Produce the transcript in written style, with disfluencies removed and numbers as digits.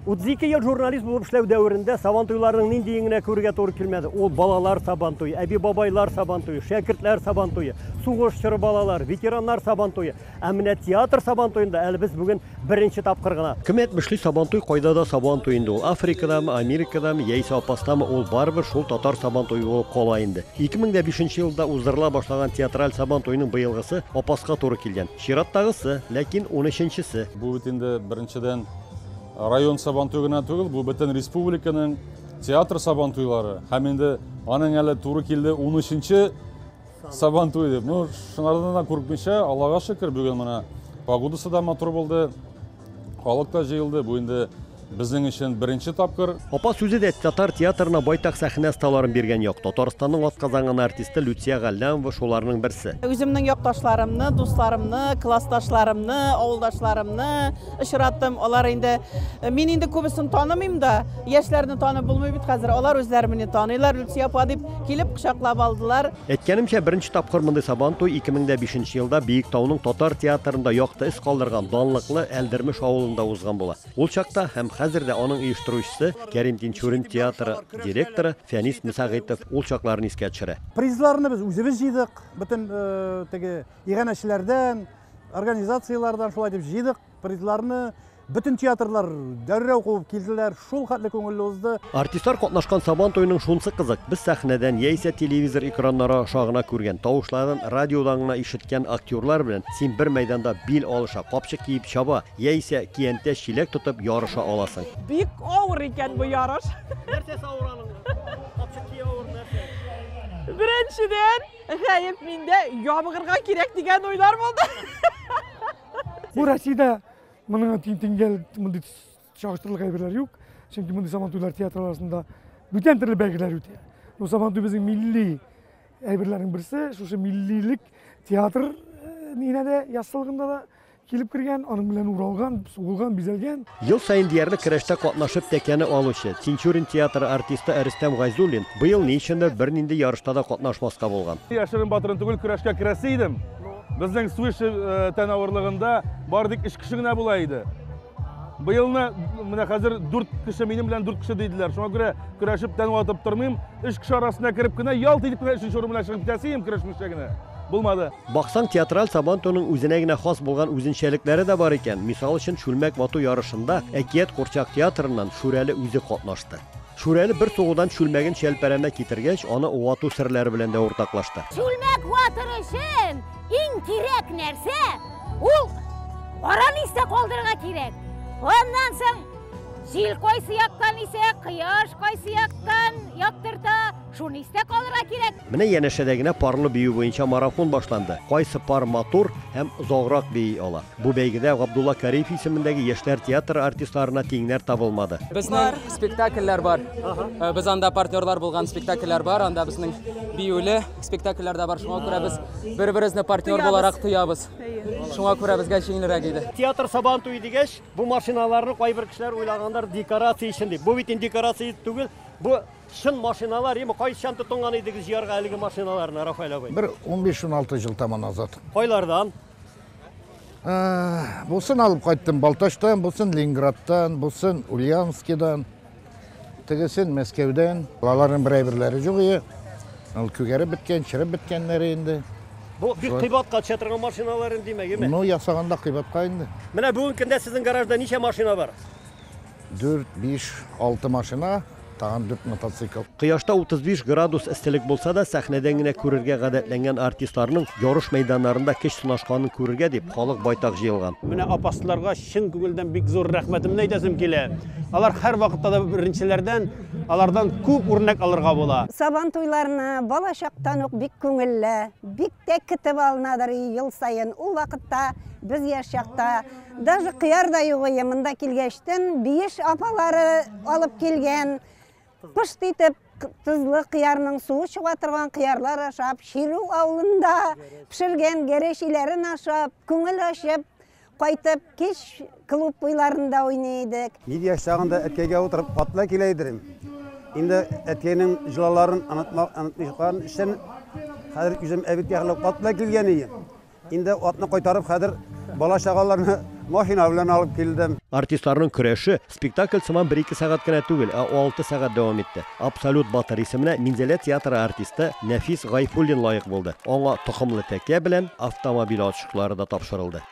32 ел журналист болып эшләү дәверендә сабантуйларның ниндиеңенә күрергә туры килмәде. Ул балалар сабантуе, әби-бабайлар сабантуе, шәкертләр сабантуе, сугыш чоры балалар, ветераннар сабантуе. Ә менә театр сабантуенда әле без бүген беренче тапкыр гына. Кем әйтмешли сабантуй кайда да сабантуй инде ул. Африкадамы, Америкадамы, яисә Апастамы ул барыбер шул татар сабантуе булып кала инде. 2005 елда уздырыла башлаган театраль сабантуйның быелгысы Апаска туры килгән. Чираттагысы, ләкин 13-се. Бу бит инде беренчедән район сабантуйына түгел, бу бөтен республиканың театр сабантуйлары. Һәм инде аның әле туры килде 13-нче сабантуй дип. Ну, шунардан да күргәнчә, Аллага шөкер, бүген менә погодасы да матур булды. Халык та җыелды. Бу инде безнең өчен беренче тапкыр. Апа сүзе дә татар театрына байтак сәхнә сталарын биргән як. Татарстанның атказанган артисты Люция Галлямова шуларның берсе. Үземнең якташларымны, дусларымны, классташларымны, авылдашларымны очраттым. Алар инде мин инде күбесен танымыйм да, яшьләрне танып булмый бит хәзер. Алар үзләре мине таныйлар. Люция апа дип килеп кочаклап алдылар. Әйткәнемчә, беренче тапкыр мондый сабантуй 2005 елда Биектауның татар театрында якты эз калдырган данлыклы Әлдермеш авылында узган була. Ул чакта һәм хәзер дә аның оештыручысы Кәрим Тинчурин театры директоры Фәнис Мисагыйтов ул чакларны искә төшерә. Призларны без үзебез җыйдык, бөтен теге иганәчеләрдән, организациялардан шулай дип җыйдык. Призларны бөтен театрлар дәррәү куып килделәр, шул хәтле күңелле узды. Артистлар катнашкан сабантуйның шунсы кызык. Без сәхнәдән яисә телевизор экраннары шагына күргән, тавышларын радиодан гына ишеткән актерлар белән син бер мәйданда бил алыша, капчык киеп чаба, яисә киянтә чиләк тотып ярыша аласың. Бик авыр икән бу ярыш. Нәрсә авыраның? Капчык киеп авыр нәрсә? Беренчедән, хәеп миндә ябыгырга кирәк дигән уйлар булды. Бу Россиядә моның тиңгәл мондый чагыштырылган әйберләр юк. Чөнки мондый сабантуйлар театр арасында бүтән төрле бәйгеләр үтә. Бу сабантуй безнең милли әйберләрнең берсе, шушы миллилек театр нинә дә ясалганда да килеп кергән, аның белән уралган, сугылган, бизәлгән. Ел сайын диярлек көрәштә катнашып тәкәне алучы Тинчурин театры артисты Рөстәм Гайзуллин быел ни өчен дә бернинди ярышта да катнашмаска булган. Яшерен батырын түгел көрәшкә керәсе идем. Безнең суыш тән авырлыгында бардык 3 кеше генә була иде. Быелны менә хәзер 4 кеше минем белән 4 кеше диделәр. Шуңа күрә көрәшеп тән ватып тормыйм. 3 кеше арасына кереп кенә ялт итеп кенә 3нче урын белән чыгып китәсем көрәшмәшкә генә. Булмады. Баксаң, театраль сабантуйның үзенә генә хас булган үзенчәлекләре дә бар икән. Мисал өчен Шүлмәк вату ярышында Әкият Курчак театрыннан Шүрәле үзе катнашты. Шүрәле бер сугудан Шүлмәген шәлпәрәмә китергәч, аны вату серләре белән дә уртаклашты. Шүлмәк ватыр өчен иң кирәк нәрсә ул араны истә калдырырга кирәк. Оннан соң җил кайсы яктан исә, кояш кайсы яктан яктырта, шуны истә калырга кирәк. Менә янәшәдә генә парлы бию буенча марафон башланды. Кайсы пар матур һәм озаграк бии ала. Бу бәйгедә Габдулла Кариев исемендәге яшьләр театры артистларына тиңнәр табылмады. Безнең спектакльләр бар. Без анда партнерлар булган спектакльләр бар, анда безнең биюле спектакльләр дә бар. Шуңа күрә без бер-беребезне партнер буларак тоябыз. Шуңа күрә безгә җиңелрәк иде. Театр сабантуй дигәч, бу машиналарны кайбер кешеләр уйлагандар декорация өчен дип. Бу бит декорация түгел, бу шын машиналар. Эми кайчан тотынган идегез җыярга әлеге машиналарны, Рафаэль абый? Бер 15-16 жыл таман азат. Кайлардан? Бусын алып кайттым Балташтан, бусын Ленинградтан, бусын Ульяновскидан, тегесен Мәскәүдән. Аларның бер әйберләре юк иде. Ул күгәреп беткән, чиреп беткәннәре инде. Бу бик кыйбатка төшә торган машиналар димәк, эме? Ну, ясаганда кыйбатка инде. Менә бүген көндә сезнең гаражда ничә машина бар? 4, 5, 6 машина, тагын 4 мотоцикл. Кояшта 35 градус эсселек булса да, сәхнәдән генә күрергә гадәтләнгән артистларның ярыш мәйданнарында көч сынашканын күрергә дип халык байтак җыелган. Менә апастларга чын күңелдән бик зур рәхмәтемне әйтәсем килә. Алар һәр вакытта да беренчеләрдән, алардан күп үрнәк алырга була. Сабантуйларны бала чактан ук бик күңелле, бик тә көтеп алынадыр ел сайын. Ул вакытта без яшь чакта даже кыяр да юк иде. Монда килгәчтән биеш апалары алып килгән. Пышт итеп тызлы кыярның суы чыга торган кыярлар ашап, Ширу авылында пешергән гәрешиләрен ашап, күңел ачып, кайтып кич клуб буйларында уйныйдык. Мин яшь чагында әткәйгә утырып атла килә идем. Инде әткәйнең җылаларын онытмаган өчен хәзер үзем әбит яклап атла килгән идем. Инде атны кайтарып хәзер бала чагаларны Машина белән алып килдем. Артистларның көрәше спектакль сыман 1-2 сәгать кенә түгел, 6 сәгать дәвам итте. Абсолют Батыр исеменә Минзәлә театры артисты Нәфис Гайфуллин лайык булды. Аңа токымлы тәкә белән автомобиль ачыклары да тапшырылды.